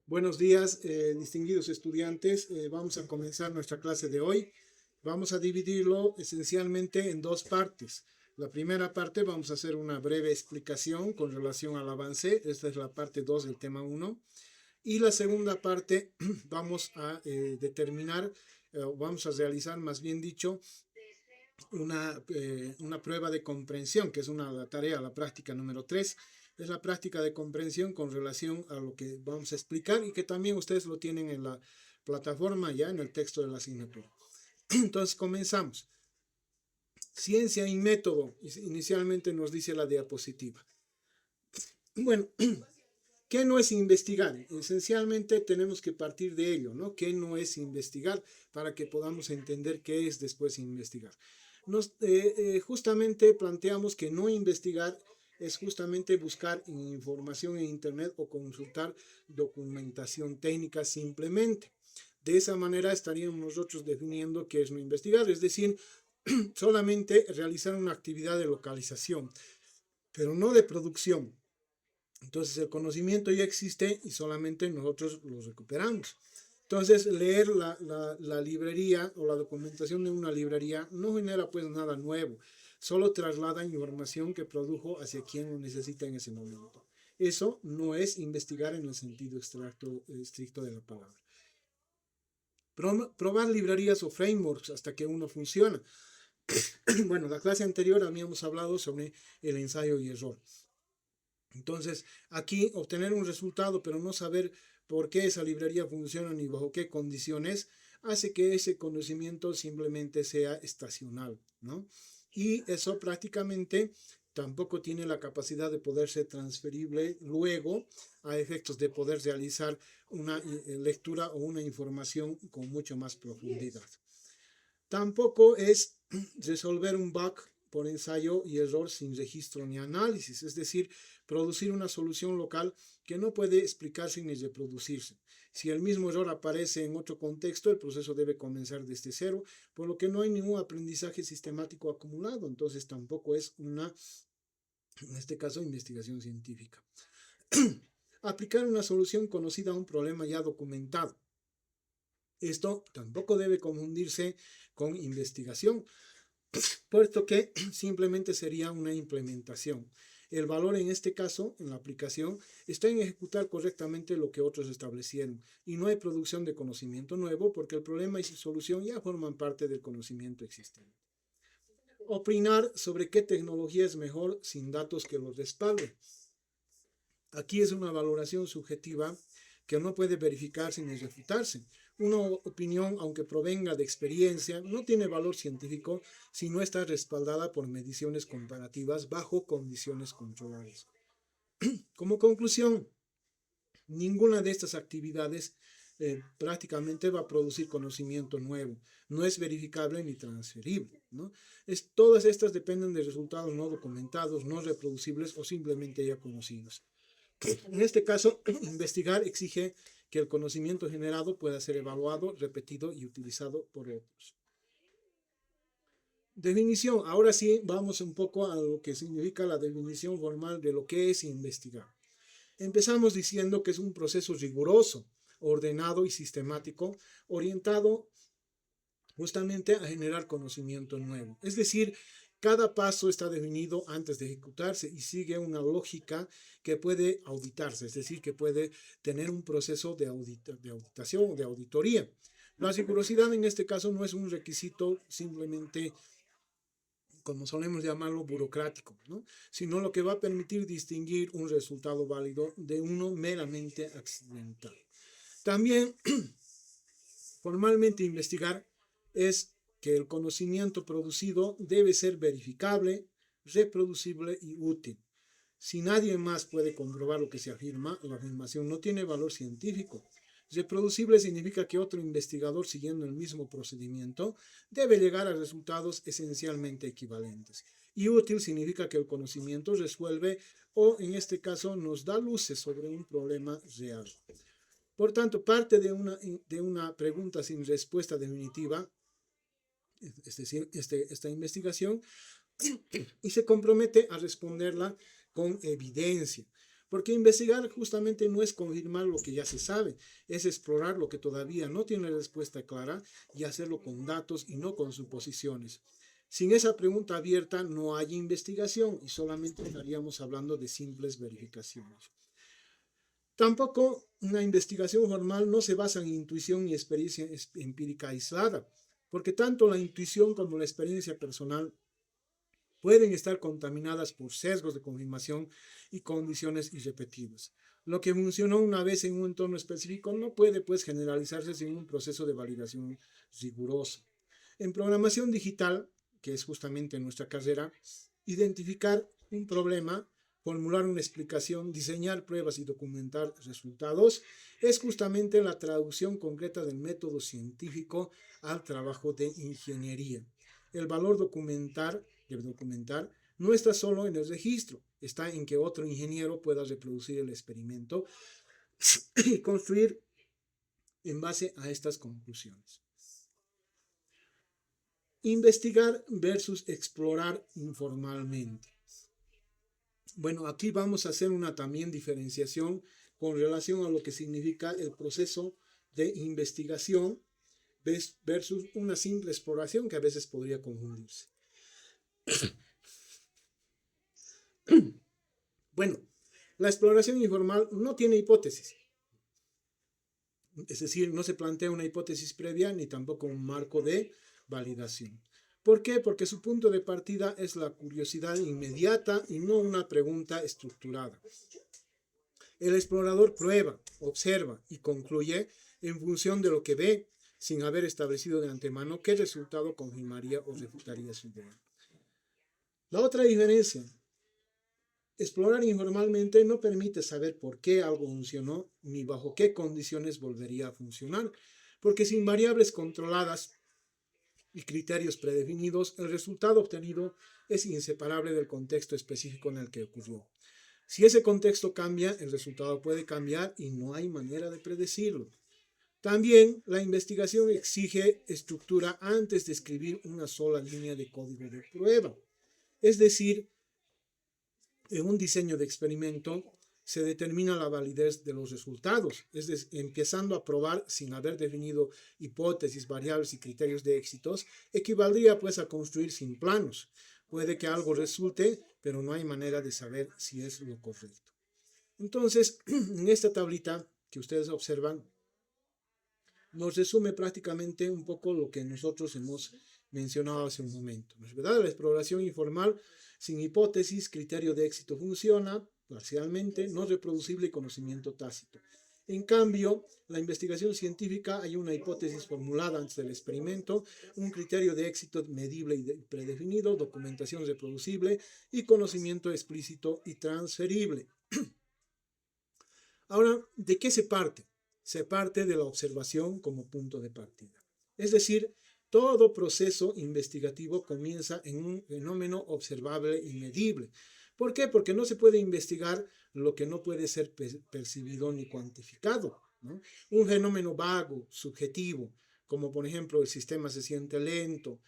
Buenos días, distinguidos estudiantes. Vamos a comenzar nuestra clase de hoy. Vamos a dividirlo esencialmente en dos partes. La primera parte vamos a hacer una breve explicación con relación al avance. Esta es la parte 2 del tema 1. Y la segunda parte vamos a determinar, vamos a realizar, más bien dicho, una prueba de comprensión, que es una tarea, la práctica número 3. Es la práctica de comprensión con relación a lo que vamos a explicar y que también ustedes lo tienen en la plataforma ya en el texto de la asignatura. Entonces comenzamos. Ciencia y método, inicialmente nos dice la diapositiva. Bueno, ¿qué no es investigar? Esencialmente tenemos que partir de ello, ¿no? ¿Qué no es investigar? Para que podamos entender qué es después investigar. Justamente planteamos que no investigar es justamente buscar información en Internet o consultar documentación técnica simplemente. De esa manera estaríamos nosotros definiendo qué es no investigar, es decir, solamente realizar una actividad de localización, pero no de producción. Entonces el conocimiento ya existe y solamente nosotros lo recuperamos. Entonces leer la librería o la documentación de una librería no genera pues nada nuevo, solo traslada información que produjo hacia quien lo necesita en ese momento. Eso no es investigar en el sentido estricto de la palabra. Probar librerías o frameworks hasta que uno funciona. Bueno, la clase anterior habíamos hablado sobre el ensayo y error. Entonces, aquí obtener un resultado, pero no saber por qué esa librería funciona ni bajo qué condiciones, hace que ese conocimiento simplemente sea estacional, ¿no? Y eso prácticamente tampoco tiene la capacidad de poder ser transferible luego a efectos de poder realizar una lectura o una información con mucho más profundidad. Tampoco es resolver un bug por ensayo y error sin registro ni análisis, es decir, producir una solución local que no puede explicarse ni reproducirse. Si el mismo error aparece en otro contexto, el proceso debe comenzar desde cero, por lo que no hay ningún aprendizaje sistemático acumulado, entonces tampoco es una, en este caso, investigación científica. Aplicar una solución conocida a un problema ya documentado. Esto tampoco debe confundirse con investigación, puesto que simplemente sería una implementación. El valor en este caso, en la aplicación, está en ejecutar correctamente lo que otros establecieron y no hay producción de conocimiento nuevo porque el problema y su solución ya forman parte del conocimiento existente. Opinar sobre qué tecnología es mejor sin datos que los respalden. Aquí es una valoración subjetiva que no puede verificarse ni refutarse. Una opinión, aunque provenga de experiencia, no tiene valor científico si no está respaldada por mediciones comparativas bajo condiciones controladas. Como conclusión, ninguna de estas actividades prácticamente va a producir conocimiento nuevo. No es verificable ni transferible, ¿no? Todas estas dependen de resultados no documentados, no reproducibles o simplemente ya conocidos. En este caso, investigar exige que el conocimiento generado pueda ser evaluado, repetido y utilizado por otros. Definición. Ahora sí vamos un poco a lo que significa la definición formal de lo que es investigar. Empezamos diciendo que es un proceso riguroso, ordenado y sistemático, orientado justamente a generar conocimiento nuevo. Es decir, cada paso está definido antes de ejecutarse y sigue una lógica que puede auditarse, es decir, que puede tener un proceso de auditación o de auditoría. La rigurosidad en este caso no es un requisito simplemente, como solemos llamarlo, burocrático, ¿no? Sino lo que va a permitir distinguir un resultado válido de uno meramente accidental. También, formalmente investigar es que el conocimiento producido debe ser verificable, reproducible y útil. Si nadie más puede comprobar lo que se afirma, la afirmación no tiene valor científico. Reproducible significa que otro investigador, siguiendo el mismo procedimiento, debe llegar a resultados esencialmente equivalentes. Y útil significa que el conocimiento resuelve o, en este caso, nos da luces sobre un problema real. Por tanto, parte de una pregunta sin respuesta definitiva, es decir, esta investigación, y se compromete a responderla con evidencia. Porque investigar justamente no es confirmar lo que ya se sabe, es explorar lo que todavía no tiene respuesta clara y hacerlo con datos y no con suposiciones. Sin esa pregunta abierta no hay investigación y solamente estaríamos hablando de simples verificaciones. Tampoco una investigación formal no se basa en intuición y experiencia empírica aislada, porque tanto la intuición como la experiencia personal pueden estar contaminadas por sesgos de confirmación y condiciones irrepetibles. Lo que funcionó una vez en un entorno específico no puede, pues, generalizarse sin un proceso de validación riguroso. En programación digital, que es justamente nuestra carrera, identificar un problema, formular una explicación, diseñar pruebas y documentar resultados es justamente la traducción concreta del método científico al trabajo de ingeniería. El valor de documentar no está solo en el registro, está en que otro ingeniero pueda reproducir el experimento y construir en base a estas conclusiones. Investigar versus explorar informalmente. Bueno, aquí vamos a hacer una también diferenciación con relación a lo que significa el proceso de investigación versus una simple exploración que a veces podría confundirse. Bueno, la exploración informal no tiene hipótesis. Es decir, no se plantea una hipótesis previa ni tampoco un marco de validación. ¿Por qué? Porque su punto de partida es la curiosidad inmediata y no una pregunta estructurada. El explorador prueba, observa y concluye en función de lo que ve, sin haber establecido de antemano qué resultado confirmaría o refutaría su idea. La otra diferencia: explorar informalmente no permite saber por qué algo funcionó ni bajo qué condiciones volvería a funcionar, porque sin variables controladas y criterios predefinidos, el resultado obtenido es inseparable del contexto específico en el que ocurrió. Si ese contexto cambia, el resultado puede cambiar y no hay manera de predecirlo. También la investigación exige estructura antes de escribir una sola línea de código de prueba. Es decir, en un diseño de experimento se determina la validez de los resultados, es decir, empezando a probar sin haber definido hipótesis, variables y criterios de éxitos, equivaldría pues a construir sin planos. Puede que algo resulte, pero no hay manera de saber si es lo correcto. Entonces, en esta tablita que ustedes observan, nos resume prácticamente un poco lo que nosotros hemos mencionado hace un momento, ¿no es verdad? La exploración informal sin hipótesis, criterio de éxito funciona parcialmente, no reproducible y conocimiento tácito. En cambio, la investigación científica hay una hipótesis formulada antes del experimento, un criterio de éxito medible y predefinido, documentación reproducible y conocimiento explícito y transferible. Ahora, ¿de qué se parte? Se parte de la observación como punto de partida. Es decir, todo proceso investigativo comienza en un fenómeno observable y medible. ¿Por qué? Porque no se puede investigar lo que no puede ser percibido ni cuantificado, ¿no? Un fenómeno vago, subjetivo, como por ejemplo el sistema se siente lento,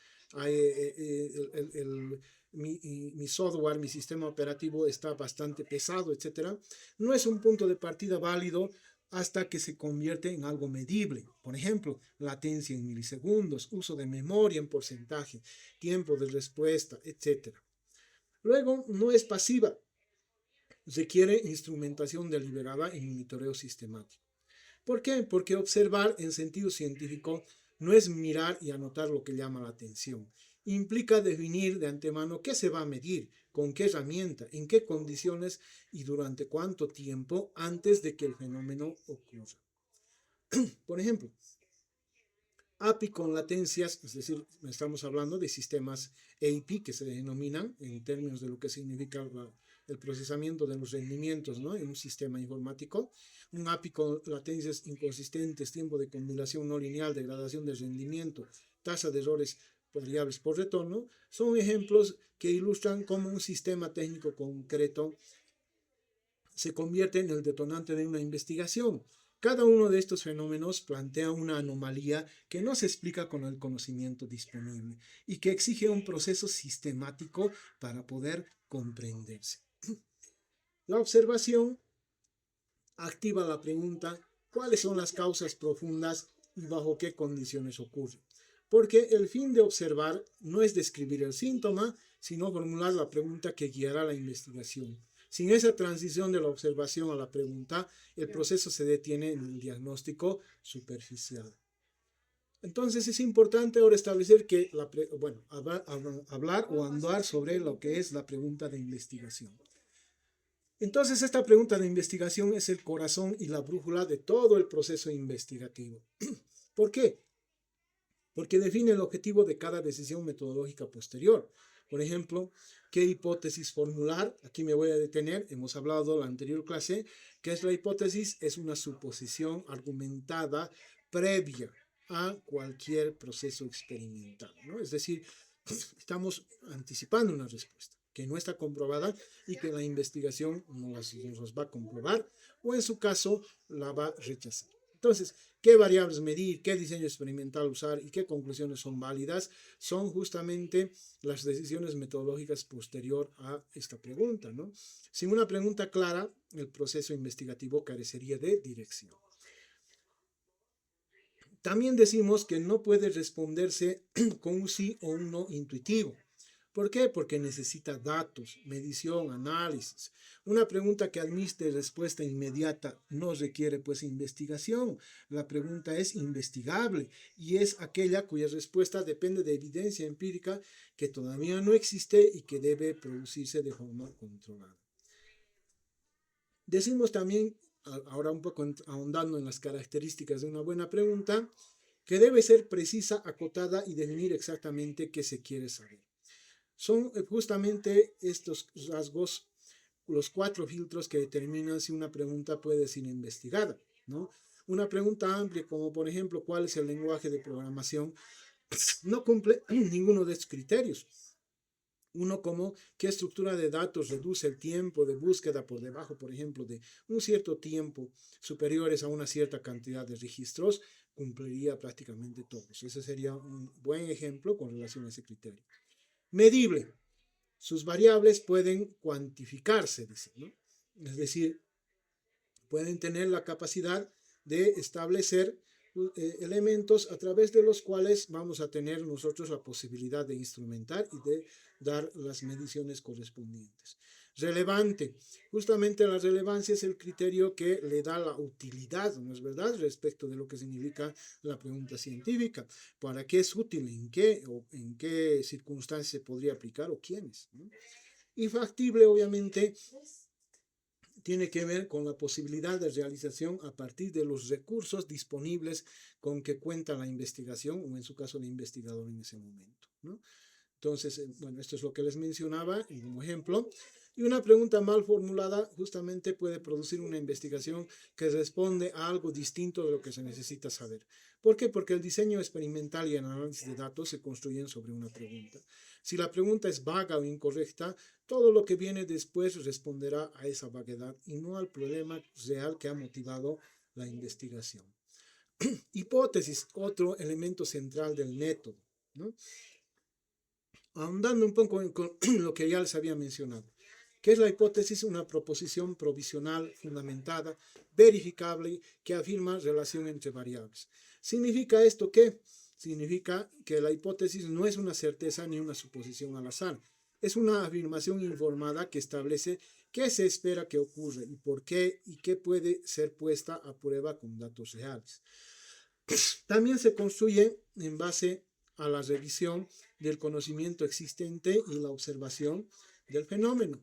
mi software, mi sistema operativo está bastante pesado, etc. No es un punto de partida válido hasta que se convierte en algo medible. Por ejemplo, latencia en milisegundos, uso de memoria en porcentaje, tiempo de respuesta, etc. Luego, no es pasiva, requiere instrumentación deliberada y monitoreo sistemático. ¿Por qué? Porque observar en sentido científico no es mirar y anotar lo que llama la atención. Implica definir de antemano qué se va a medir, con qué herramienta, en qué condiciones y durante cuánto tiempo antes de que el fenómeno ocurra. Por ejemplo, API con latencias, es decir, estamos hablando de sistemas API que se denominan en términos de lo que significa el procesamiento de los rendimientos, ¿no?, en un sistema informático. Un API con latencias inconsistentes, tiempo de combinación no lineal, degradación de rendimiento, tasa de errores variables por retorno, son ejemplos que ilustran cómo un sistema técnico concreto se convierte en el detonante de una investigación. Cada uno de estos fenómenos plantea una anomalía que no se explica con el conocimiento disponible y que exige un proceso sistemático para poder comprenderse. La observación activa la pregunta, ¿cuáles son las causas profundas y bajo qué condiciones ocurren? Porque el fin de observar no es describir el síntoma, sino formular la pregunta que guiará la investigación. Sin esa transición de la observación a la pregunta, el proceso se detiene en el diagnóstico superficial. Entonces es importante ahora establecer que, hablar o andar sobre lo que es la pregunta de investigación. Entonces esta pregunta de investigación es el corazón y la brújula de todo el proceso investigativo. ¿Por qué? Porque define el objetivo de cada decisión metodológica posterior. Por ejemplo, ¿qué hipótesis formular? Aquí me voy a detener. Hemos hablado en la anterior clase que es la hipótesis, es una suposición argumentada previa a cualquier proceso experimental, ¿no? Es decir, estamos anticipando una respuesta que no está comprobada y que la investigación nos va a comprobar o en su caso la va a rechazar. Entonces, ¿qué variables medir, qué diseño experimental usar y qué conclusiones son válidas? Son justamente las decisiones metodológicas posterior a esta pregunta, ¿no? Sin una pregunta clara, el proceso investigativo carecería de dirección. También decimos que no puede responderse con un sí o un no intuitivo. ¿Por qué? Porque necesita datos, medición, análisis. Una pregunta que admite respuesta inmediata no requiere pues investigación. La pregunta es investigable y es aquella cuya respuesta depende de evidencia empírica que todavía no existe y que debe producirse de forma controlada. Decimos también, ahora un poco ahondando en las características de una buena pregunta, que debe ser precisa, acotada y definir exactamente qué se quiere saber. Son justamente estos rasgos los 4 filtros que determinan si una pregunta puede ser investigada, ¿no? Una pregunta amplia como por ejemplo ¿cuál es el lenguaje de programación? No cumple ninguno de estos criterios. Uno como qué estructura de datos reduce el tiempo de búsqueda por debajo, por ejemplo, de un cierto tiempo superiores a una cierta cantidad de registros, cumpliría prácticamente todos. Ese sería un buen ejemplo con relación a ese criterio. Medible. Sus variables pueden cuantificarse, dice, ¿no? Es decir, pueden tener la capacidad de establecer elementos a través de los cuales vamos a tener nosotros la posibilidad de instrumentar y de dar las mediciones correspondientes. Relevante. Justamente la relevancia es el criterio que le da la utilidad, ¿no es verdad?, respecto de lo que significa la pregunta científica. ¿Para qué es útil? ¿En qué circunstancias se podría aplicar o quiénes? ¿No? Y factible, obviamente, tiene que ver con la posibilidad de realización a partir de los recursos disponibles con que cuenta la investigación o en su caso el investigador en ese momento, ¿no? Entonces, bueno, esto es lo que les mencionaba como ejemplo. Y una pregunta mal formulada justamente puede producir una investigación que responde a algo distinto de lo que se necesita saber. ¿Por qué? Porque el diseño experimental y el análisis de datos se construyen sobre una pregunta. Si la pregunta es vaga o incorrecta, todo lo que viene después responderá a esa vaguedad y no al problema real que ha motivado la investigación. Hipótesis, otro elemento central del método, ¿no? Ahondando un poco en lo que ya les había mencionado. ¿Qué es la hipótesis? Una proposición provisional, fundamentada, verificable, que afirma relación entre variables. ¿Significa esto qué? Significa que la hipótesis no es una certeza ni una suposición al azar. Es una afirmación informada que establece qué se espera que ocurra y por qué y qué puede ser puesta a prueba con datos reales. También se construye en base a la revisión del conocimiento existente y la observación del fenómeno.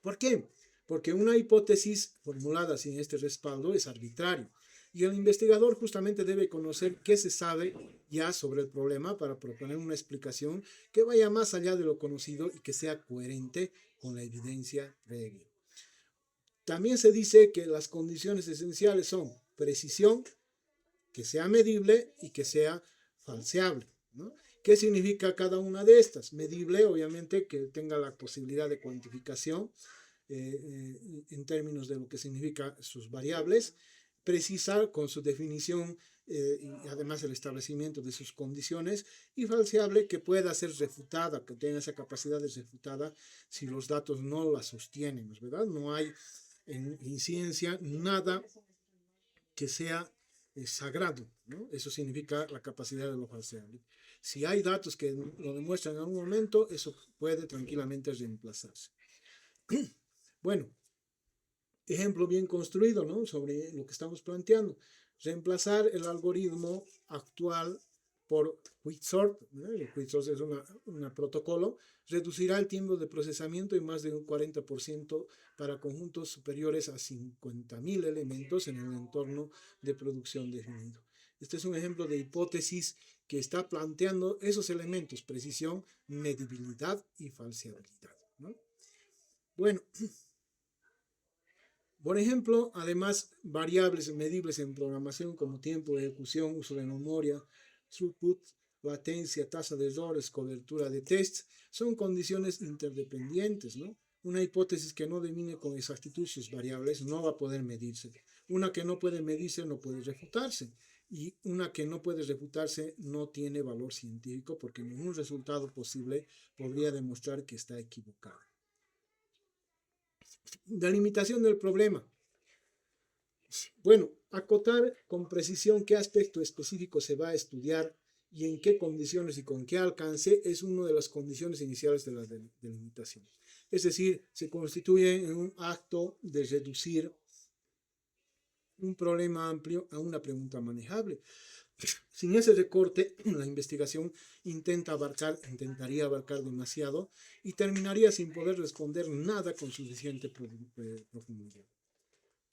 ¿Por qué? Porque una hipótesis formulada sin este respaldo es arbitrario y el investigador justamente debe conocer qué se sabe ya sobre el problema para proponer una explicación que vaya más allá de lo conocido y que sea coherente con la evidencia previa. También se dice que las condiciones esenciales son precisión, que sea medible y que sea falseable, ¿no? ¿Qué significa cada una de estas? Medible, obviamente, que tenga la posibilidad de cuantificación en términos de lo que significa sus variables, precisa con su definición y además el establecimiento de sus condiciones, y falseable, que pueda ser refutada, que tenga esa capacidad de refutada si los datos no la sostienen, ¿no es verdad? No hay en ciencia nada que sea sagrado, ¿no? Eso significa la capacidad de lo falseable. Si hay datos que lo demuestran en algún momento, eso puede tranquilamente reemplazarse. Bueno, ejemplo bien construido, ¿no? Sobre lo que estamos planteando. Reemplazar el algoritmo actual por Quicksort, ¿no? El Quicksort es un protocolo, reducirá el tiempo de procesamiento en más de un 40% para conjuntos superiores a 50.000 elementos en el entorno de producción definido. Este es un ejemplo de hipótesis que está planteando esos elementos: precisión, medibilidad y falseabilidad, ¿no? Bueno, por ejemplo, además, variables medibles en programación como tiempo de ejecución, uso de memoria, throughput, latencia, tasa de errores, cobertura de tests, son condiciones interdependientes, ¿no? Una hipótesis que no define con exactitud sus variables no va a poder medirse. Una que no puede medirse no puede refutarse. Y una que no puede refutarse no tiene valor científico porque ningún resultado posible podría demostrar que está equivocado. Delimitación del problema. Bueno, acotar con precisión qué aspecto específico se va a estudiar y en qué condiciones y con qué alcance es una de las condiciones iniciales de la delimitación. Es decir, se constituye en un acto de reducir un problema amplio a una pregunta manejable. Sin ese recorte, la investigación intentaría abarcar demasiado y terminaría sin poder responder nada con suficiente profundidad.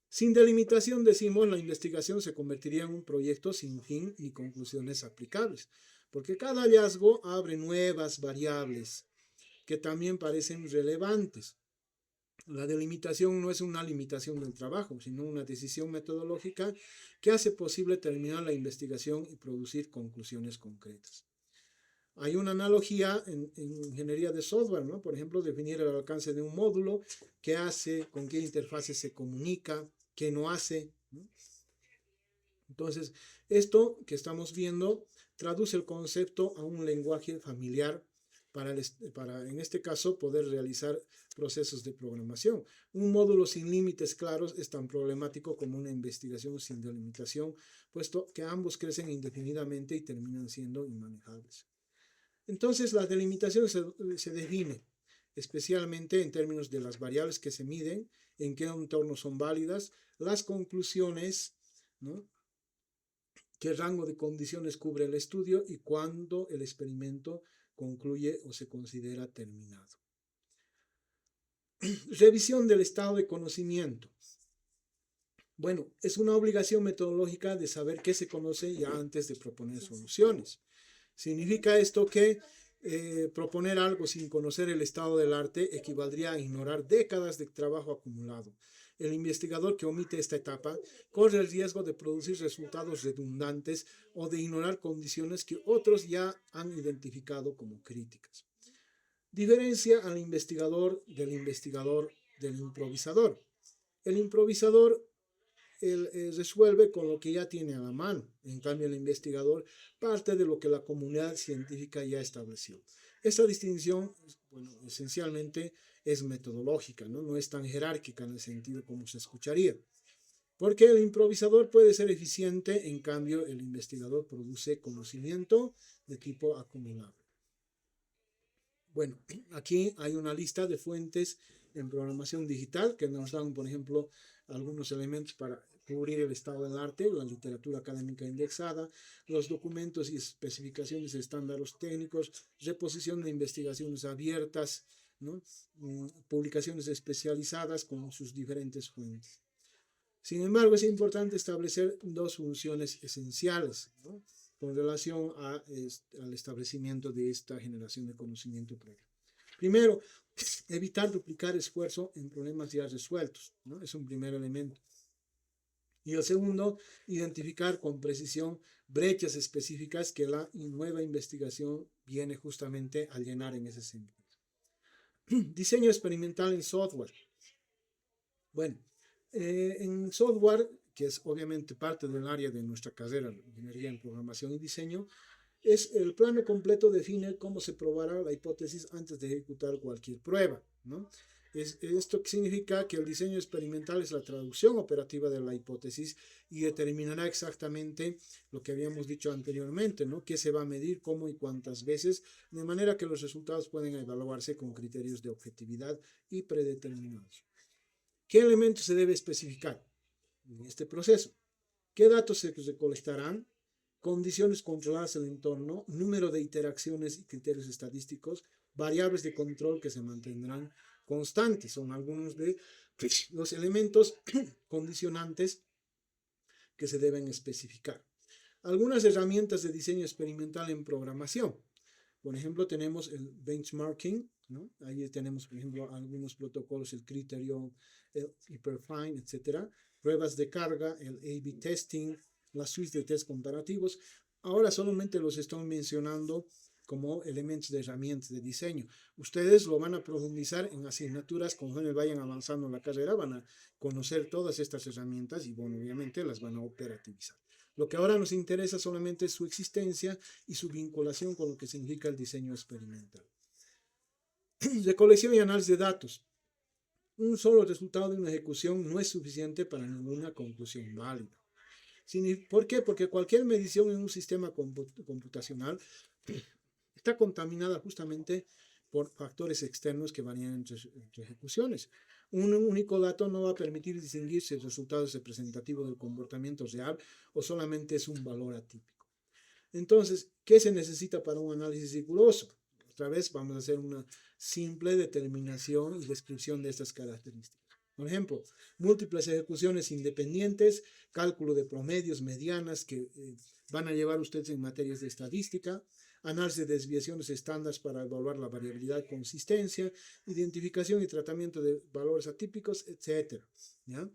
Sin delimitación, decimos, la investigación se convertiría en un proyecto sin fin ni conclusiones aplicables, porque cada hallazgo abre nuevas variables que también parecen relevantes. La delimitación no es una limitación del trabajo, sino una decisión metodológica que hace posible terminar la investigación y producir conclusiones concretas. Hay una analogía en ingeniería de software, ¿no? Por ejemplo, definir el alcance de un módulo, qué hace, con qué interfase se comunica, qué no hace, ¿no? Entonces, esto que estamos viendo traduce el concepto a un lenguaje familiar para, en este caso, poder realizar procesos de programación. Un módulo sin límites claros es tan problemático como una investigación sin delimitación, puesto que ambos crecen indefinidamente y terminan siendo inmanejables. Entonces, la delimitación se define especialmente en términos de las variables que se miden, en qué entornos son válidas, las conclusiones, ¿no? Qué rango de condiciones cubre el estudio y cuándo el experimento concluye o se considera terminado. Revisión del estado de conocimiento. Bueno, es una obligación metodológica de saber qué se conoce ya antes de proponer soluciones. Significa esto que proponer algo sin conocer el estado del arte equivaldría a ignorar décadas de trabajo acumulado. El investigador que omite esta etapa corre el riesgo de producir resultados redundantes o de ignorar condiciones que otros ya han identificado como críticas. Diferencia al investigador del improvisador. El improvisador resuelve con lo que ya tiene a la mano. En cambio, el investigador parte de lo que la comunidad científica ya estableció. Esta distinción, bueno, esencialmente es metodológica, ¿no? No es tan jerárquica en el sentido como se escucharía. Porque el improvisador puede ser eficiente, en cambio, el investigador produce conocimiento de tipo acumulable. Bueno, aquí hay una lista de fuentes en programación digital que nos dan, por ejemplo, algunos elementos para cubrir el estado del arte, la literatura académica indexada, los documentos y especificaciones de estándares técnicos, reposición de investigaciones abiertas, ¿no? Publicaciones especializadas con sus diferentes fuentes. Sin embargo, es importante establecer dos funciones esenciales, ¿no? Con relación al establecimiento de esta generación de conocimiento previo. Primero, evitar duplicar esfuerzo en problemas ya resueltos, ¿no? Es un primer elemento. Y el segundo, identificar con precisión brechas específicas que la nueva investigación viene justamente a llenar en ese sentido. Diseño experimental en software. Bueno, en software, que es obviamente parte del área de nuestra carrera, ingeniería en programación y diseño, el plano completo define cómo se probará la hipótesis antes de ejecutar cualquier prueba, ¿no? Esto significa que el diseño experimental es la traducción operativa de la hipótesis y determinará exactamente lo que habíamos dicho anteriormente, ¿no? Qué se va a medir, cómo y cuántas veces, de manera que los resultados pueden evaluarse con criterios de objetividad y predeterminados. ¿Qué elementos se debe especificar en este proceso? ¿Qué datos se recolectarán? Condiciones controladas del entorno, número de interacciones y criterios estadísticos, variables de control que se mantendrán constantes. Son algunos de los elementos condicionantes que se deben especificar. Algunas herramientas de diseño experimental en programación. Por ejemplo, tenemos el benchmarking, ¿no? Ahí tenemos, por ejemplo, algunos protocolos, el Criterion, el Hyperfine, etc. Pruebas de carga, el A/B testing, las suites de test comparativos. Ahora solamente los estoy mencionando como elementos de herramientas de diseño. Ustedes lo van a profundizar en asignaturas conforme vayan avanzando en la carrera, van a conocer todas estas herramientas y, bueno, obviamente las van a operativizar. Lo que ahora nos interesa solamente es su existencia y su vinculación con lo que significa el diseño experimental. Recolección y análisis de datos. Un solo resultado de una ejecución no es suficiente para ninguna conclusión válida. ¿Por qué? Porque cualquier medición en un sistema computacional está contaminada justamente por factores externos que varían entre ejecuciones. Un único dato no va a permitir distinguir si el resultado es representativo del comportamiento real o solamente es un valor atípico. Entonces, ¿qué se necesita para un análisis riguroso? Otra vez vamos a hacer una simple determinación y descripción de estas características. Por ejemplo, múltiples ejecuciones independientes, cálculo de promedios, medianas que van a llevar ustedes en materias de estadística, análisis de desviaciones estándares para evaluar la variabilidad y consistencia, identificación y tratamiento de valores atípicos, etc. ¿Ya?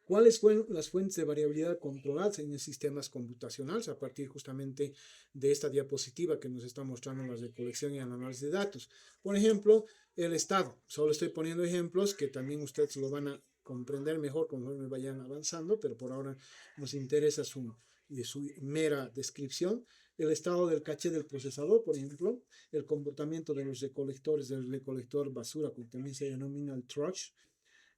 ¿Cuáles fueron las fuentes de variabilidad controladas en sistemas computacionales a partir justamente de esta diapositiva que nos está mostrando la recolección y el análisis de datos? Por ejemplo, el estado. Solo estoy poniendo ejemplos que también ustedes lo van a comprender mejor conforme vayan avanzando, pero por ahora nos interesa su mera descripción. El estado del caché del procesador, por ejemplo, el comportamiento de los recolectores, del recolector basura, que también se denomina el trash,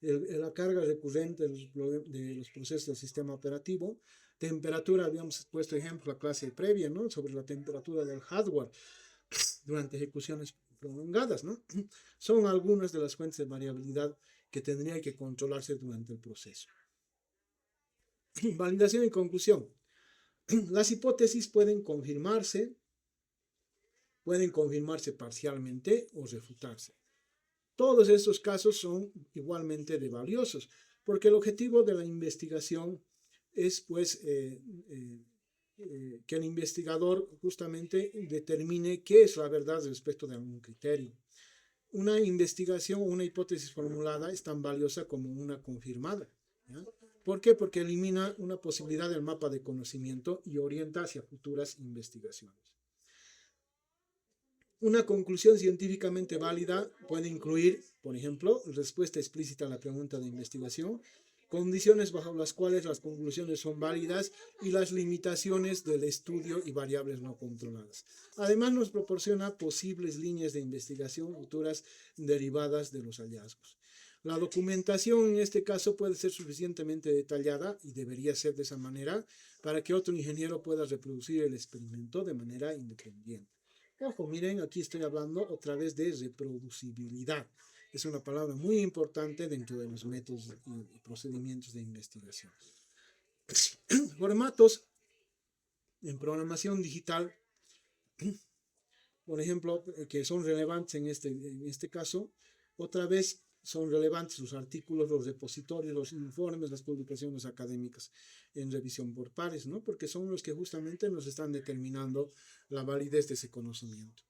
la carga recurrente de los procesos del sistema operativo, temperatura, habíamos puesto ejemplo la clase previa, ¿no? Sobre la temperatura del hardware durante ejecuciones prolongadas, ¿no? Son algunas de las fuentes de variabilidad que tendrían que controlarse durante el proceso. Validación y conclusión. Las hipótesis pueden confirmarse parcialmente o refutarse. Todos estos casos son igualmente de valiosos, porque el objetivo de la investigación es, pues, que el investigador justamente determine qué es la verdad respecto de algún criterio. Una investigación o una hipótesis formulada es tan valiosa como una confirmada, ¿ya? ¿Por qué? Porque elimina una posibilidad del mapa de conocimiento y orienta hacia futuras investigaciones. Una conclusión científicamente válida puede incluir, por ejemplo, respuesta explícita a la pregunta de investigación, condiciones bajo las cuales las conclusiones son válidas y las limitaciones del estudio y variables no controladas. Además, nos proporciona posibles líneas de investigación futuras derivadas de los hallazgos. La documentación en este caso puede ser suficientemente detallada y debería ser de esa manera para que otro ingeniero pueda reproducir el experimento de manera independiente. Ojo, miren, aquí estoy hablando otra vez de reproducibilidad. Es una palabra muy importante dentro de los métodos y procedimientos de investigación. Formatos en programación digital, por ejemplo, que son relevantes en este caso, otra vez son relevantes los artículos, los repositorios, los informes, las publicaciones académicas en revisión por pares, ¿no? Porque son los que justamente nos están determinando la validez de ese conocimiento.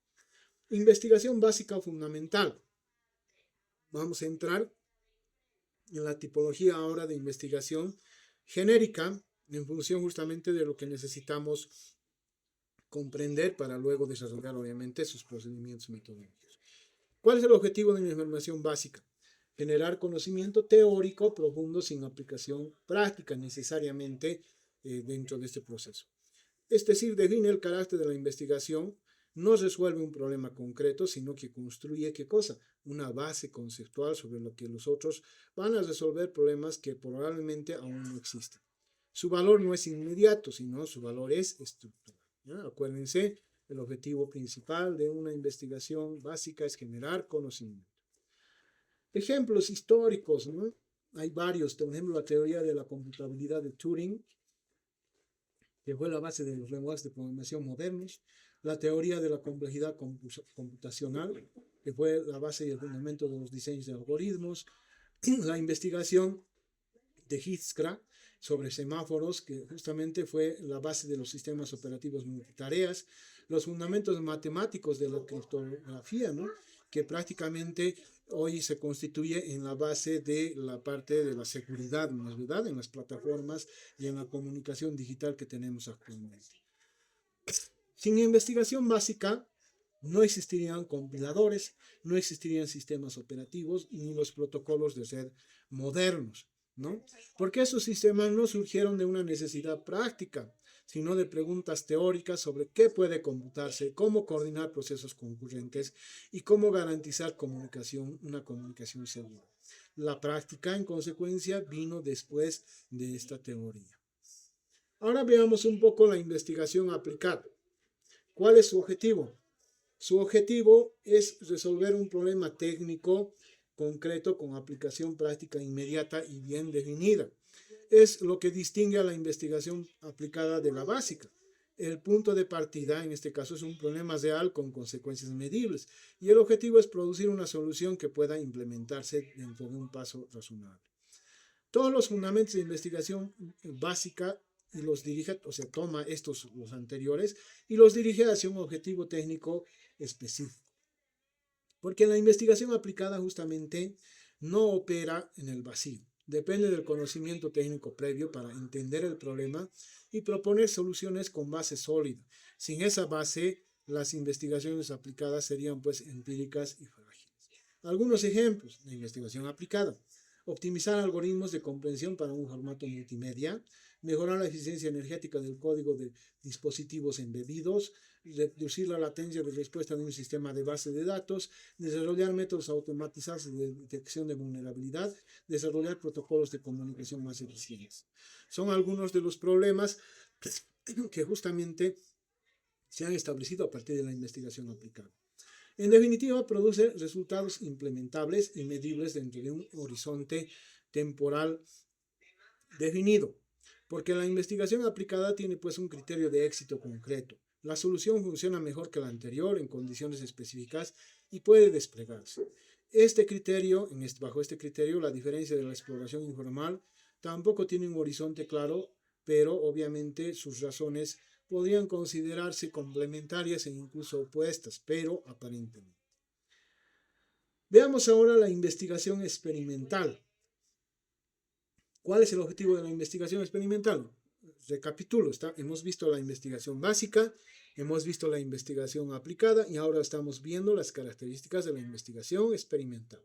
Investigación básica o fundamental. Vamos a entrar en la tipología ahora de investigación genérica en función justamente de lo que necesitamos comprender para luego desarrollar obviamente sus procedimientos metodológicos. ¿Cuál es el objetivo de una información básica? Generar conocimiento teórico profundo sin aplicación práctica necesariamente dentro de este proceso. Es decir, define el carácter de la investigación no resuelve un problema concreto, sino que construye, ¿qué cosa? Una base conceptual sobre lo que los otros van a resolver problemas que probablemente aún no existen. Su valor no es inmediato, sino su valor es estructural, ¿ya? Acuérdense, el objetivo principal de una investigación básica es generar conocimiento. Ejemplos históricos, ¿no? Hay varios, por ejemplo, la teoría de la computabilidad de Turing, que fue la base de los lenguajes de programación modernos, la teoría de la complejidad computacional, que fue la base y el fundamento de los diseños de algoritmos, la investigación de Heathcraft sobre semáforos, que justamente fue la base de los sistemas operativos multitareas, los fundamentos matemáticos de la criptografía, ¿no? Que prácticamente hoy se constituye en la base de la parte de la seguridad, ¿no es verdad?, en las plataformas y en la comunicación digital que tenemos actualmente. Sin investigación básica, no existirían compiladores, no existirían sistemas operativos ni los protocolos de red modernos, ¿no? Porque esos sistemas no surgieron de una necesidad práctica, sino de preguntas teóricas sobre qué puede computarse, cómo coordinar procesos concurrentes y cómo garantizar una comunicación segura. La práctica, en consecuencia, vino después de esta teoría. Ahora veamos un poco la investigación aplicada. ¿Cuál es su objetivo? Su objetivo es resolver un problema técnico concreto con aplicación práctica inmediata y bien definida. Es lo que distingue a la investigación aplicada de la básica. El punto de partida, en este caso, es un problema real con consecuencias medibles y el objetivo es producir una solución que pueda implementarse dentro de un paso razonable. Todos los fundamentos de investigación básica y los dirige, o sea, toma los anteriores, y los dirige hacia un objetivo técnico específico. Porque la investigación aplicada justamente no opera en el vacío. Depende del conocimiento técnico previo para entender el problema y proponer soluciones con base sólida. Sin esa base, las investigaciones aplicadas serían pues empíricas y frágiles. Algunos ejemplos de investigación aplicada: optimizar algoritmos de comprensión para un formato multimedia, mejorar la eficiencia energética del código de dispositivos embebidos, reducir la latencia de respuesta de un sistema de base de datos, desarrollar métodos automatizados de detección de vulnerabilidad, desarrollar protocolos de comunicación más eficientes. Son algunos de los problemas que justamente se han establecido a partir de la investigación aplicada. En definitiva, produce resultados implementables y medibles dentro de un horizonte temporal definido, porque la investigación aplicada tiene pues un criterio de éxito concreto. La solución funciona mejor que la anterior en condiciones específicas y puede desplegarse. Bajo este criterio, la diferencia de la exploración informal tampoco tiene un horizonte claro, pero obviamente sus razones podrían considerarse complementarias e incluso opuestas, pero aparentemente. Veamos ahora la investigación experimental. ¿Cuál es el objetivo de la investigación experimental? Recapitulo, hemos visto la investigación básica, hemos visto la investigación aplicada y ahora estamos viendo las características de la investigación experimental.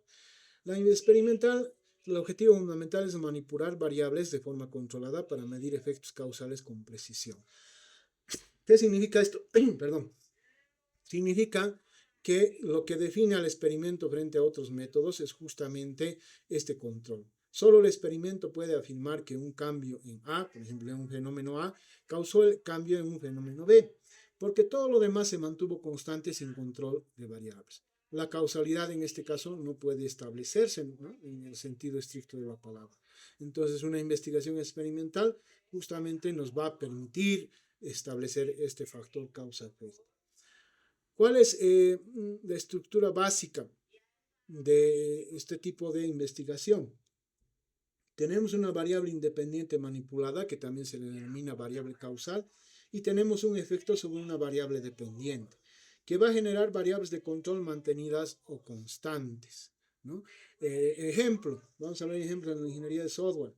La experimental, el objetivo fundamental es manipular variables de forma controlada para medir efectos causales con precisión. ¿Qué significa esto? Perdón. Significa que lo que define al experimento frente a otros métodos es justamente este control. Solo el experimento puede afirmar que un cambio en A, por ejemplo en un fenómeno A, causó el cambio en un fenómeno B, porque todo lo demás se mantuvo constante sin control de variables. La causalidad en este caso no puede establecerse, ¿no?, en el sentido estricto de la palabra. Entonces una investigación experimental justamente nos va a permitir establecer este factor causa-efecto. ¿Cuál es la estructura básica de este tipo de investigación? Tenemos una variable independiente manipulada, que también se le denomina variable causal, y tenemos un efecto sobre una variable dependiente, que va a generar variables de control mantenidas o constantes, ¿no? Ejemplo, vamos a ver ejemplos en la ingeniería de software.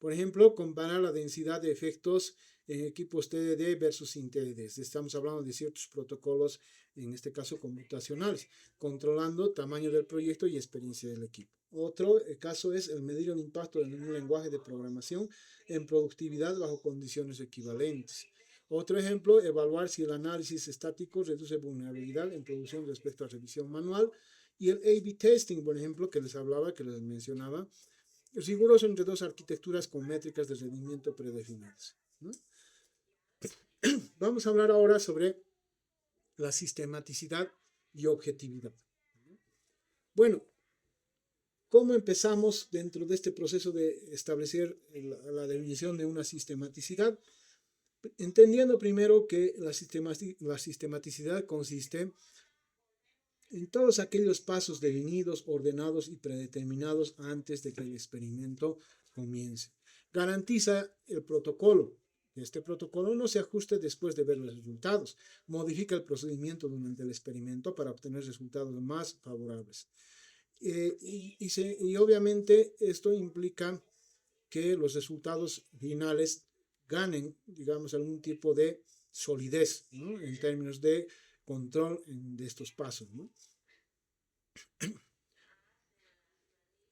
Por ejemplo, comparar la densidad de efectos en equipos TDD versus sin TDD. Estamos hablando de ciertos protocolos, en este caso computacionales, controlando tamaño del proyecto y experiencia del equipo. Otro caso es el medir el impacto de un lenguaje de programación en productividad bajo condiciones equivalentes. Otro ejemplo, evaluar si el análisis estático reduce vulnerabilidad en producción respecto a revisión manual. Y el A/B testing, por ejemplo, que les hablaba, que les mencionaba, riguroso entre dos arquitecturas con métricas de rendimiento predefinidas, ¿no? Vamos a hablar ahora sobre la sistematicidad y objetividad. Bueno, ¿cómo empezamos dentro de este proceso de establecer la definición de una sistematicidad? Entendiendo primero que la sistematicidad consiste en todos aquellos pasos definidos, ordenados y predeterminados antes de que el experimento comience. Garantiza el protocolo. Este protocolo no se ajuste después de ver los resultados. Modifica el procedimiento durante el experimento para obtener resultados más favorables. Y obviamente esto implica que los resultados finales ganen, digamos, algún tipo de solidez, ¿no? En términos de control de estos pasos, ¿no?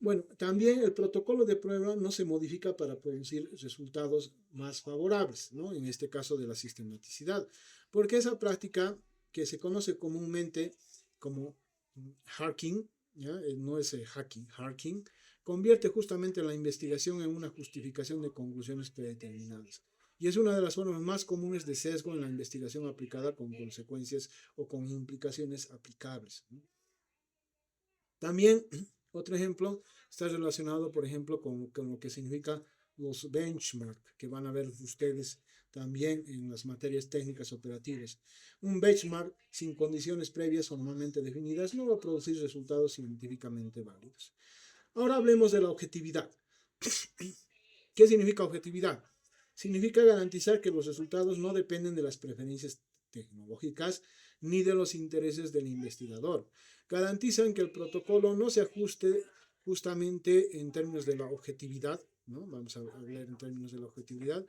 Bueno, también el protocolo de prueba no se modifica para producir resultados más favorables, ¿no? En este caso de la sistematicidad, porque esa práctica que se conoce comúnmente como hacking, ¿ya? No es hacking, convierte justamente la investigación en una justificación de conclusiones predeterminadas. Y es una de las formas más comunes de sesgo en la investigación aplicada con consecuencias o con implicaciones aplicables, ¿no? También, otro ejemplo está relacionado, por ejemplo, con lo que significa los benchmark, que van a ver ustedes también en las materias técnicas operativas. Un benchmark sin condiciones previas formalmente definidas no va a producir resultados científicamente válidos. Ahora hablemos de la objetividad. ¿Qué significa objetividad? Significa garantizar que los resultados no dependen de las preferencias tecnológicas ni de los intereses del investigador. Garantizan que el protocolo no se ajuste justamente en términos de la objetividad, ¿no? Vamos a hablar en términos de la objetividad,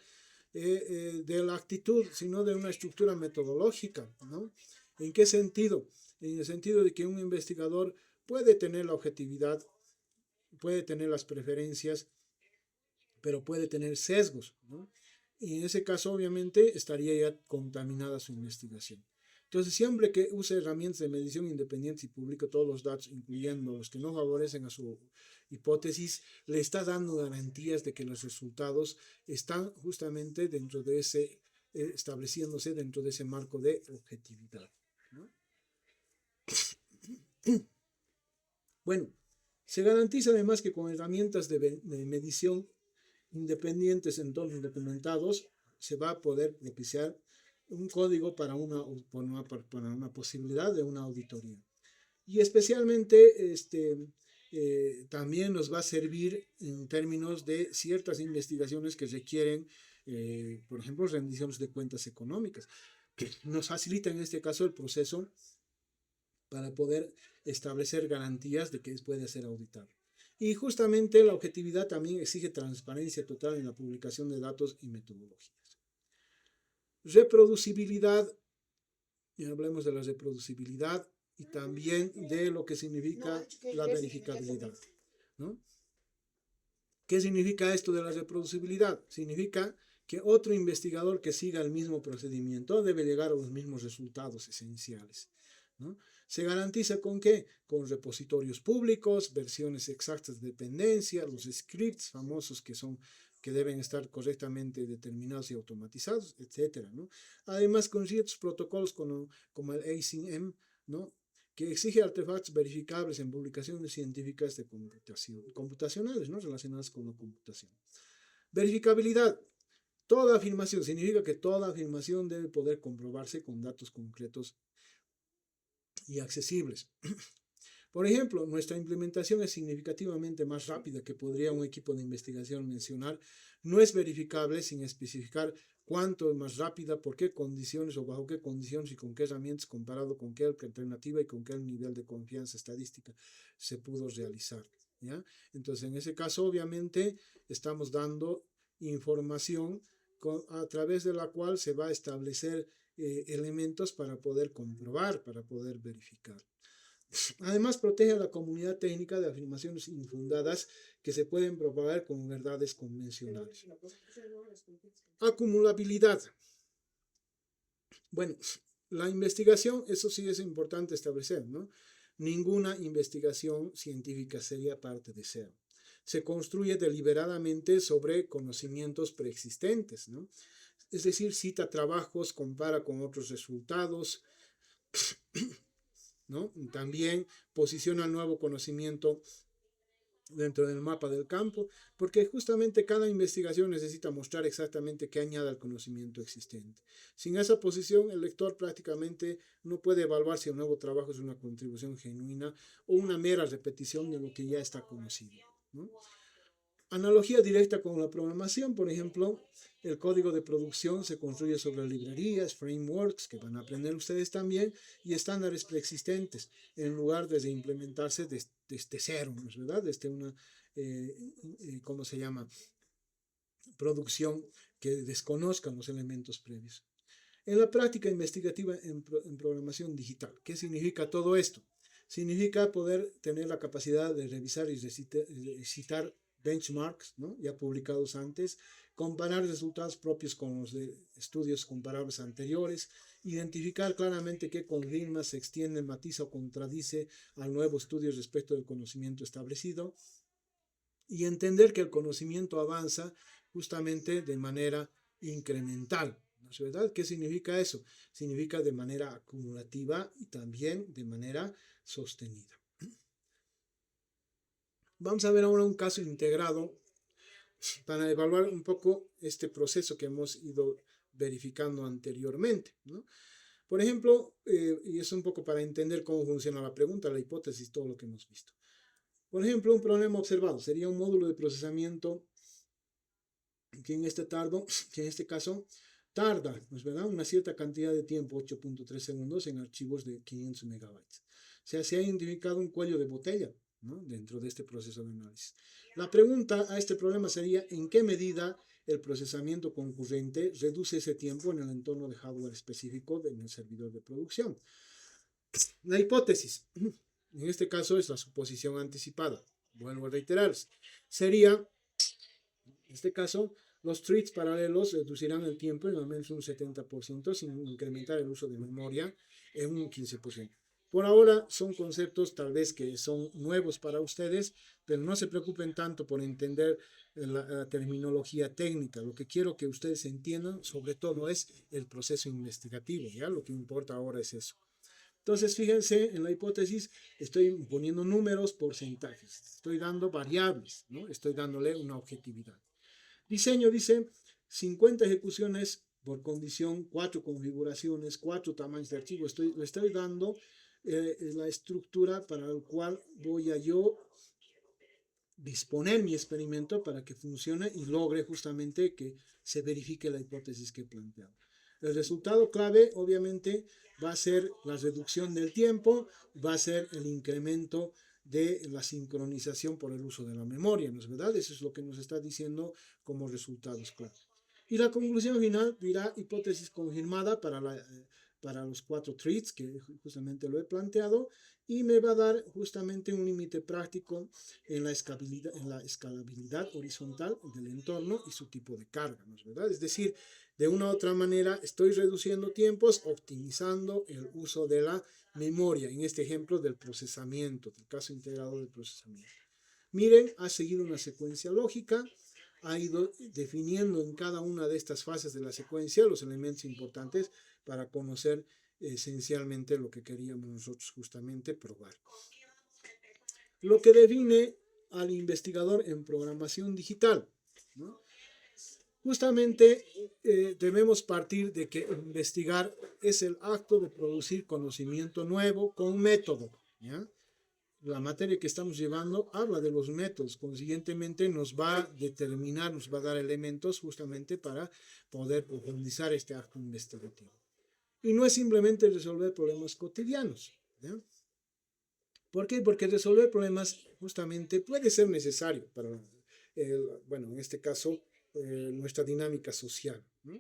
de la actitud, sino de una estructura metodológica, ¿no? ¿En qué sentido? En el sentido de que un investigador puede tener la objetividad, puede tener las preferencias, pero puede tener sesgos, ¿no? Y en ese caso, obviamente, estaría ya contaminada su investigación. Entonces, siempre que use herramientas de medición independientes y publique todos los datos, incluyendo los que no favorecen a su hipótesis, le está dando garantías de que los resultados están justamente dentro de ese, estableciéndose dentro de ese marco de objetividad, ¿no? Bueno, se garantiza además que con herramientas de medición independientes, entornos documentados, se va a poder propiciar un código para una posibilidad de una auditoría. Y especialmente también nos va a servir en términos de ciertas investigaciones que requieren, por ejemplo, rendiciones de cuentas económicas, que nos facilita en este caso el proceso para poder establecer garantías de que puede ser auditado. Y justamente la objetividad también exige transparencia total en la publicación de datos y metodologías. Reproducibilidad, y hablemos de la reproducibilidad y también de lo que significa la verificabilidad, ¿no? ¿Qué significa esto de la reproducibilidad? Significa que otro investigador que siga el mismo procedimiento debe llegar a los mismos resultados esenciales, ¿no? ¿Se garantiza con qué? Con repositorios públicos, versiones exactas de dependencia, los scripts famosos que deben estar correctamente determinados y automatizados, etcétera, ¿no? Además, con ciertos protocolos como el ASIN-M, ¿no? Que exige artefactos verificables en publicaciones científicas de computacionales, ¿no? Relacionadas con la computación. Verificabilidad. Toda afirmación significa que toda afirmación debe poder comprobarse con datos concretos y accesibles. Por ejemplo, nuestra implementación es significativamente más rápida que podría un equipo de investigación mencionar. No es verificable sin especificar cuánto es más rápida, por qué condiciones o bajo qué condiciones y con qué herramientas comparado con qué alternativa y con qué nivel de confianza estadística se pudo realizar, ¿ya? Entonces, en ese caso, obviamente, estamos dando información a través de la cual se va a establecer elementos para poder comprobar, para poder verificar. Además, protege a la comunidad técnica de afirmaciones infundadas que se pueden propagar como verdades convencionales. Acumulabilidad. Bueno, la investigación, eso sí es importante establecer, ¿no? Ninguna investigación científica seria parte de cero. Se construye deliberadamente sobre conocimientos preexistentes, ¿no? Es decir, cita trabajos, compara con otros resultados, ¿no? También posiciona el nuevo conocimiento dentro del mapa del campo, porque justamente cada investigación necesita mostrar exactamente qué añade al conocimiento existente. Sin esa posición, el lector prácticamente no puede evaluar si el nuevo trabajo es una contribución genuina o una mera repetición de lo que ya está conocido, ¿no? Analogía directa con la programación, por ejemplo, el código de producción se construye sobre librerías, frameworks, que van a aprender ustedes también, y estándares preexistentes, en lugar de implementarse desde cero, ¿no es verdad? Desde una, ¿cómo se llama? Producción que desconozcan los elementos previos. En la práctica investigativa en programación digital, ¿qué significa todo esto? Significa poder tener la capacidad de revisar y citar benchmarks, ¿no? Ya publicados antes, comparar resultados propios con los de estudios comparables anteriores, identificar claramente qué confirma, se extiende, matiza o contradice al nuevo estudio respecto del conocimiento establecido y entender que el conocimiento avanza justamente de manera incremental. ¿No es verdad? ¿Qué significa eso? Significa de manera acumulativa y también de manera sostenida. Vamos a ver ahora un caso integrado para evaluar un poco este proceso que hemos ido verificando anteriormente, ¿no? Por ejemplo, y es un poco para entender cómo funciona la pregunta, la hipótesis, todo lo que hemos visto. Por ejemplo, un problema observado sería un módulo de procesamiento que en este caso tarda, ¿no es verdad? Una cierta cantidad de tiempo, 8.3 segundos, en archivos de 500 megabytes. O sea, se ha identificado un cuello de botella, ¿no? Dentro de este proceso de análisis. La pregunta a este problema sería, ¿en qué medida el procesamiento concurrente reduce ese tiempo en el entorno de hardware específico en el servidor de producción? La hipótesis, en este caso, es la suposición anticipada. Vuelvo a reiterar, sería, en este caso, los threads paralelos reducirán el tiempo en al menos un 70% sin incrementar el uso de memoria en un 15%. Por ahora son conceptos tal vez que son nuevos para ustedes, pero no se preocupen tanto por entender la terminología técnica. Lo que quiero que ustedes entiendan sobre todo es el proceso investigativo, ¿ya? Lo que importa ahora es eso. Entonces, fíjense, en la hipótesis estoy poniendo números, porcentajes, estoy dando variables, ¿no? Estoy dándole una objetividad. Diseño dice 50 ejecuciones por condición, 4 configuraciones, 4 tamaños de archivo. Le estoy dando la estructura para la cual voy a yo disponer mi experimento para que funcione y logre justamente que se verifique la hipótesis que he planteado. El resultado clave, obviamente, va a ser la reducción del tiempo, va a ser el incremento de la sincronización por el uso de la memoria, ¿no es verdad? Eso es lo que nos está diciendo como resultados clave. Y la conclusión final dirá hipótesis confirmada para los 4 threads, que justamente lo he planteado, y me va a dar justamente un límite práctico en la escalabilidad horizontal del entorno y su tipo de carga, ¿no es verdad? Es decir, de una u otra manera estoy reduciendo tiempos, optimizando el uso de la memoria, en este ejemplo del procesamiento, del caso integrado del procesamiento. Miren, ha seguido una secuencia lógica, ha ido definiendo en cada una de estas fases de la secuencia los elementos importantes para conocer esencialmente lo que queríamos nosotros justamente probar. Lo que define al investigador en programación digital, ¿no? Justamente debemos partir de que investigar es el acto de producir conocimiento nuevo con método, ¿ya? La materia que estamos llevando habla de los métodos, consiguientemente nos va a determinar, nos va a dar elementos justamente para poder profundizar este acto investigativo. Y no es simplemente resolver problemas cotidianos, ¿ya? ¿Por qué? Porque resolver problemas justamente puede ser necesario para, bueno, en este caso, nuestra dinámica social, ¿no?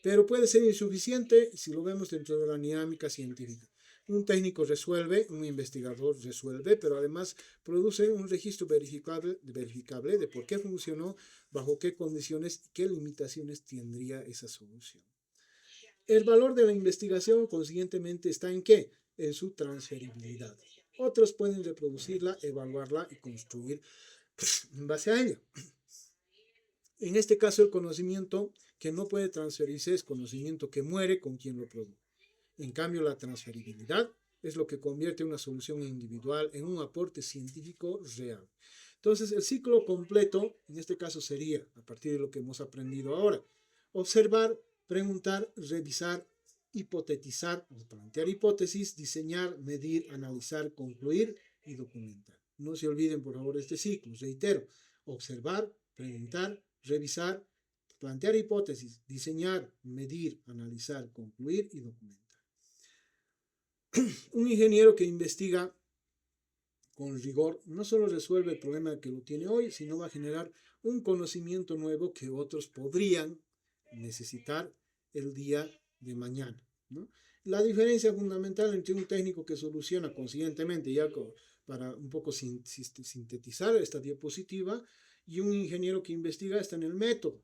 Pero puede ser insuficiente si lo vemos dentro de la dinámica científica. Un técnico resuelve, un investigador resuelve, pero además produce un registro verificable de por qué funcionó, bajo qué condiciones y qué limitaciones tendría esa solución. El valor de la investigación, consiguientemente, está en ¿qué? En su transferibilidad. Otros pueden reproducirla, evaluarla y construir en base a ella. En este caso, el conocimiento que no puede transferirse es conocimiento que muere con quien lo produjo. En cambio, la transferibilidad es lo que convierte una solución individual en un aporte científico real. Entonces, el ciclo completo, en este caso, sería, a partir de lo que hemos aprendido ahora, observar, preguntar, revisar, hipotetizar, plantear hipótesis, diseñar, medir, analizar, concluir y documentar. No se olviden, por favor, este ciclo. Reitero, observar, preguntar, revisar, plantear hipótesis, diseñar, medir, analizar, concluir y documentar. Un ingeniero que investiga con rigor no solo resuelve el problema que lo tiene hoy, sino va a generar un conocimiento nuevo que otros podrían necesitar el día de mañana, ¿no? La diferencia fundamental entre un técnico que soluciona conscientemente, ya para un poco sintetizar esta diapositiva, y un ingeniero que investiga está en el método,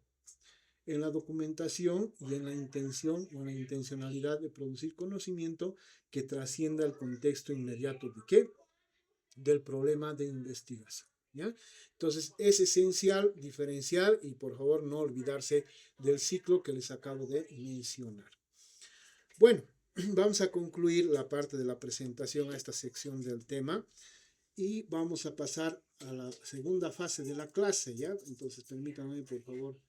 en la documentación y en la intención o en la intencionalidad de producir conocimiento que trascienda el contexto inmediato de ¿qué? Del problema de investigación, ¿ya? Entonces es esencial diferenciar y por favor no olvidarse del ciclo que les acabo de mencionar. Bueno, vamos a concluir la parte de la presentación a esta sección del tema y vamos a pasar a la segunda fase de la clase, ¿ya? Entonces permítanme por favor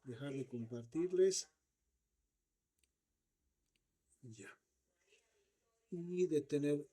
dejar de compartirles ya y de tener